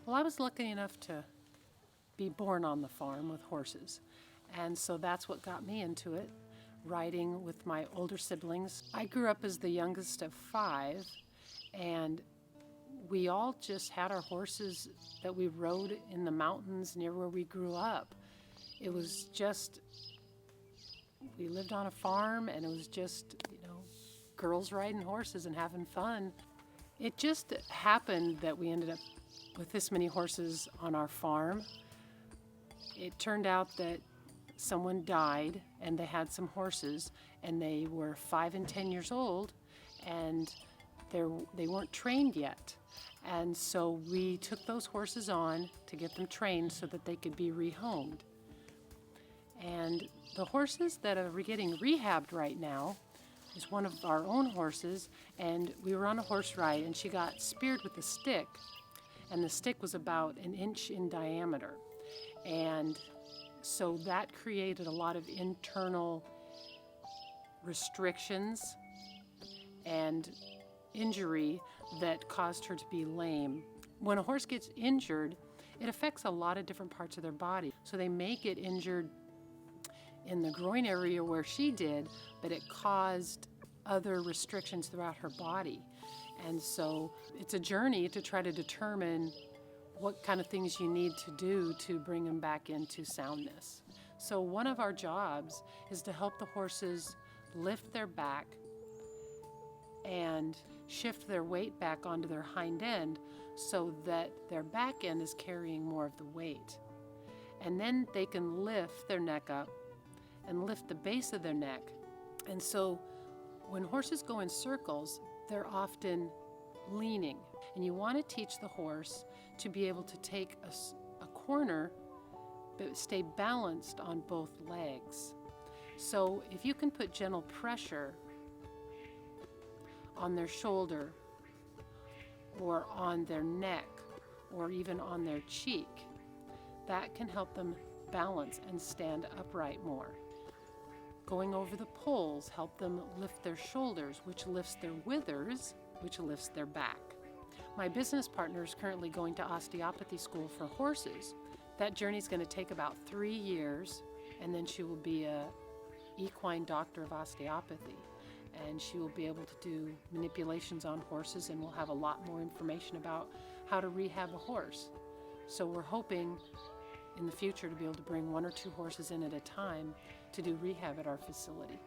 Well, I was lucky enough to be born on the farm with horses, and so that's what got me into it, riding with my older siblings. I grew up as the youngest of 5, and we all just had our horses that we rode in the mountains near where we grew up. It was just, we lived on a farm, and it was just, girls riding horses and having fun. It just happened that we ended up with this many horses on our farm. It turned out that someone died and they had some horses, and they were 5 and 10 years old, and they weren't trained yet. And so we took those horses on to get them trained so that they could be rehomed. And the horses that are getting rehabbed right now is one of our own horses, and we were on a horse ride, and she got speared with a stick, and the stick was about 1 inch in diameter. And so that created a lot of internal restrictions and injury that caused her to be lame. When a horse gets injured, it affects a lot of different parts of their body. So they may get injured in the groin area where she did, but it caused other restrictions throughout her body. And so it's a journey to try to determine what kind of things you need to do to bring them back into soundness. So one of our jobs is to help the horses lift their back and shift their weight back onto their hind end so that their back end is carrying more of the weight. And then they can lift their neck up and lift the base of their neck. And so when horses go in circles, they're often leaning. And you want to teach the horse to be able to take a corner but stay balanced on both legs. So if you can put gentle pressure on their shoulder or on their neck or even on their cheek, that can help them balance and stand upright more. Going over the poles help them lift their shoulders, which lifts their withers, which lifts their back. My business partner is currently going to osteopathy school for horses. That journey is going to take about 3 years, and then she will be a equine doctor of osteopathy. And she will be able to do manipulations on horses, and we'll have a lot more information about how to rehab a horse. So we're hoping in the future to be able to bring 1 or 2 horses in at a time to do rehab at our facility.